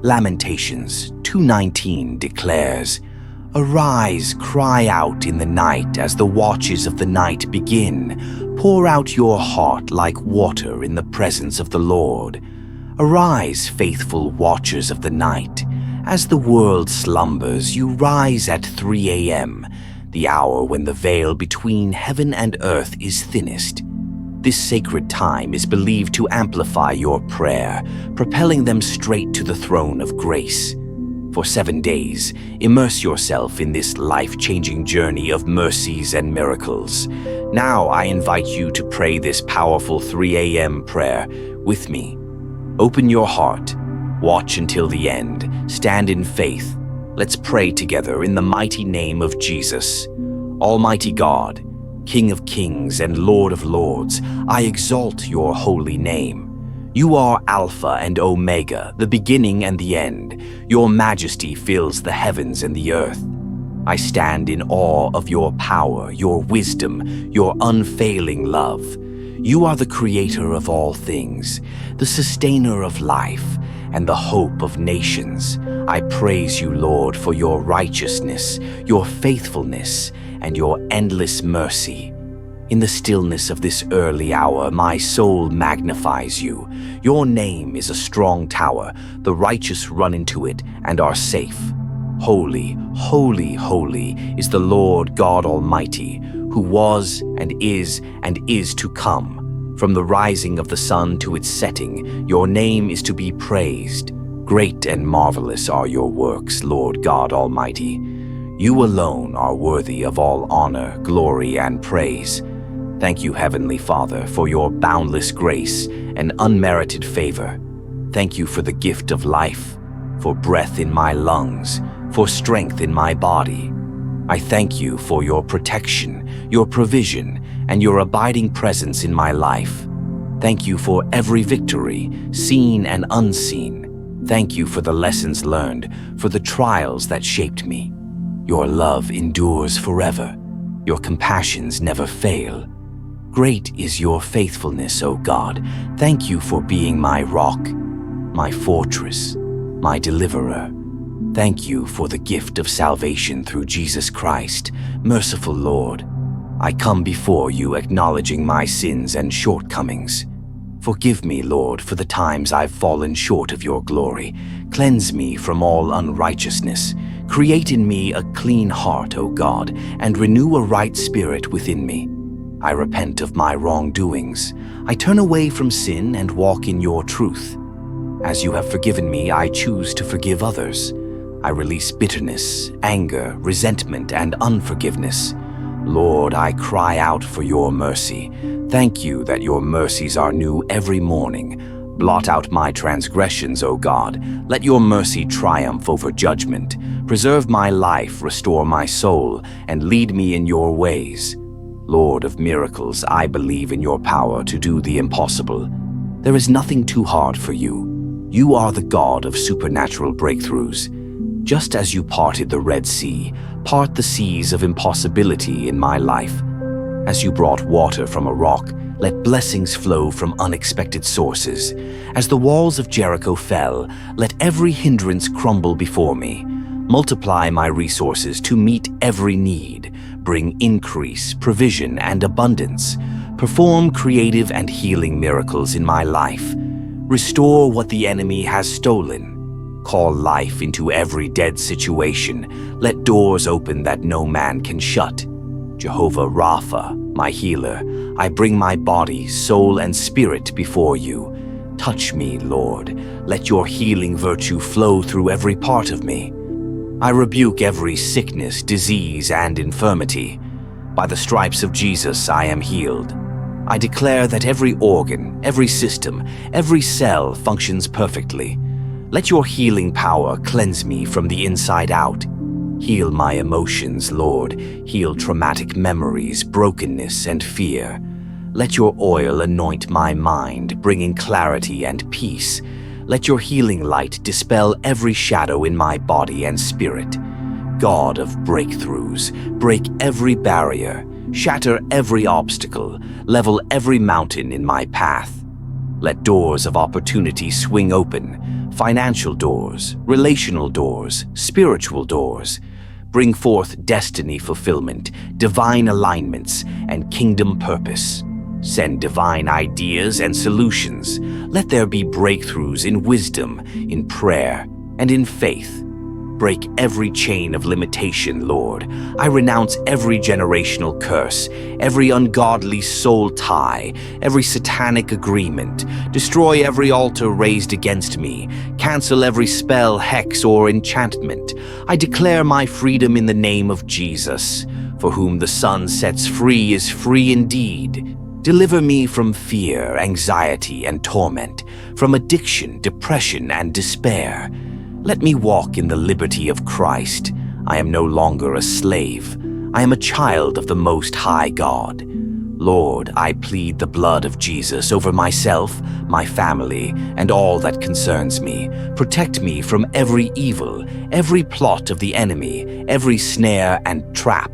Lamentations 2:19 declares, "Arise, cry out in the night as the watches of the night begin. Pour out your heart like water in the presence of the Lord. Arise, faithful watchers of the night. As the world slumbers, you rise at 3 a.m., the hour when the veil between heaven and earth is thinnest. This sacred time is believed to amplify your prayer, propelling them straight to the throne of grace. For 7 days, immerse yourself in this life-changing journey of mercies and miracles. Now I invite you to pray this powerful 3 a.m. prayer with me. Open your heart, watch until the end, stand in faith. Let's pray together in the mighty name of Jesus. Almighty God, King of kings and Lord of lords, I exalt your holy name. You are Alpha and Omega, the beginning and the end. Your majesty fills the heavens and the earth. I stand in awe of your power, your wisdom, your unfailing love. You are the creator of all things, the sustainer of life, and the hope of nations. I praise you, Lord, for your righteousness, your faithfulness, and your endless mercy. In the stillness of this early hour, my soul magnifies you. Your name is a strong tower. The righteous run into it and are safe. Holy, holy, holy is the Lord God Almighty, who was and is to come. From the rising of the sun to its setting, your name is to be praised. Great and marvelous are your works, Lord God Almighty. You alone are worthy of all honor, glory, and praise. Thank you, Heavenly Father, for your boundless grace and unmerited favor. Thank you for the gift of life, for breath in my lungs, for strength in my body. I thank you for your protection, your provision, and your abiding presence in my life. Thank you for every victory, seen and unseen. Thank you for the lessons learned, for the trials that shaped me. Your love endures forever. Your compassions never fail. Great is your faithfulness, O God. Thank you for being my rock, my fortress, my deliverer. Thank you for the gift of salvation through Jesus Christ. Merciful Lord, I come before you acknowledging my sins and shortcomings. Forgive me, Lord, for the times I've fallen short of your glory. Cleanse me from all unrighteousness. Create in me a clean heart, O God, and renew a right spirit within me. I repent of my wrongdoings. I turn away from sin and walk in your truth. As you have forgiven me, I choose to forgive others. I release bitterness, anger, resentment, and unforgiveness. Lord, I cry out for your mercy. Thank you that your mercies are new every morning. Blot out my transgressions, O God. Let your mercy triumph over judgment. Preserve my life, restore my soul, and lead me in your ways. Lord of miracles, I believe in your power to do the impossible. There is nothing too hard for you. You are the God of supernatural breakthroughs. Just as you parted the Red Sea, part the seas of impossibility in my life. As you brought water from a rock, let blessings flow from unexpected sources. As the walls of Jericho fell, let every hindrance crumble before me. Multiply my resources to meet every need. Bring increase, provision, and abundance. Perform creative and healing miracles in my life. Restore what the enemy has stolen. Call life into every dead situation. Let doors open that no man can shut. Jehovah Rapha, my healer, I bring my body, soul, and spirit before you. Touch me, Lord. Let your healing virtue flow through every part of me. I rebuke every sickness, disease, and infirmity. By the stripes of Jesus, I am healed. I declare that every organ, every system, every cell functions perfectly. Let your healing power cleanse me from the inside out. Heal my emotions, Lord. Heal traumatic memories, brokenness, and fear. Let your oil anoint my mind, bringing clarity and peace. Let your healing light dispel every shadow in my body and spirit. God of breakthroughs, break every barrier, shatter every obstacle, level every mountain in my path. Let doors of opportunity swing open, financial doors, relational doors, spiritual doors. Bring forth destiny fulfillment, divine alignments, and kingdom purpose. Send divine ideas and solutions. Let there be breakthroughs in wisdom, in prayer, and in faith. Break every chain of limitation, Lord. I renounce every generational curse, every ungodly soul tie, every satanic agreement. Destroy every altar raised against me. Cancel every spell, hex, or enchantment. I declare my freedom in the name of Jesus. For whom the Son sets free is free indeed. Deliver me from fear, anxiety, and torment, from addiction, depression, and despair. Let me walk in the liberty of Christ. I am no longer a slave. I am a child of the Most High God. Lord, I plead the blood of Jesus over myself, my family, and all that concerns me. Protect me from every evil, every plot of the enemy, every snare and trap.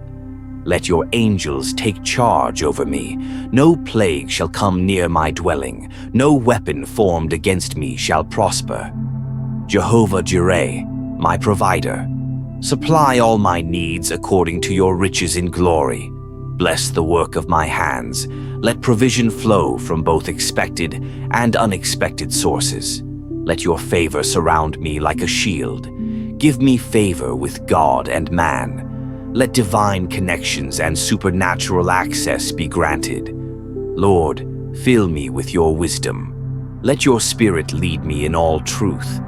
Let your angels take charge over me. No plague shall come near my dwelling. No weapon formed against me shall prosper. Jehovah Jireh, my provider, supply all my needs according to your riches in glory. Bless the work of my hands. Let provision flow from both expected and unexpected sources. Let your favor surround me like a shield. Give me favor with God and man. Let divine connections and supernatural access be granted. Lord, fill me with your wisdom. Let your Spirit lead me in all truth.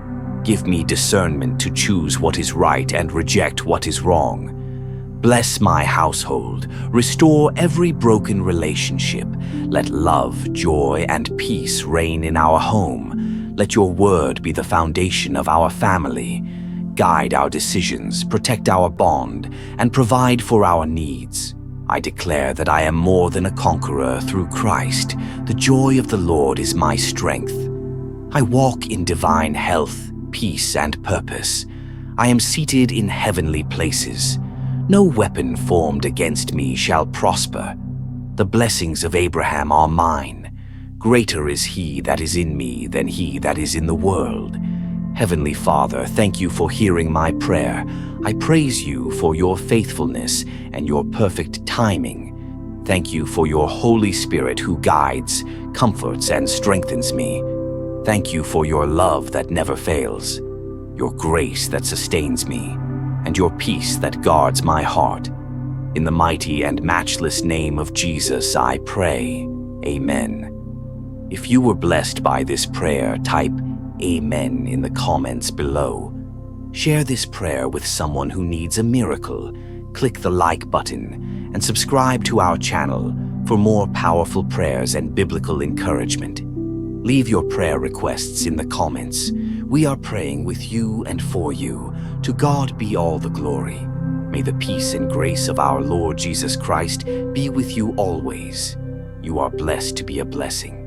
Give me discernment to choose what is right and reject what is wrong. Bless my household. Restore every broken relationship. Let love, joy, and peace reign in our home. Let your word be the foundation of our family. Guide our decisions, protect our bond, and provide for our needs. I declare that I am more than a conqueror through Christ. The joy of the Lord is my strength. I walk in divine health, peace, and purpose. I am seated in heavenly places. No weapon formed against me shall prosper. The blessings of Abraham are mine. Greater is he that is in me than he that is in the world. Heavenly Father, thank you for hearing my prayer. I praise you for your faithfulness and your perfect timing. Thank you for your Holy Spirit who guides, comforts, and strengthens me. Thank you for your love that never fails, your grace that sustains me, and your peace that guards my heart. In the mighty and matchless name of Jesus, I pray. Amen. If you were blessed by this prayer, type Amen in the comments below. Share this prayer with someone who needs a miracle. Click the like button and subscribe to our channel for more powerful prayers and biblical encouragement. Leave your prayer requests in the comments. We are praying with you and for you. To God be all the glory. May the peace and grace of our Lord Jesus Christ be with you always. You are blessed to be a blessing.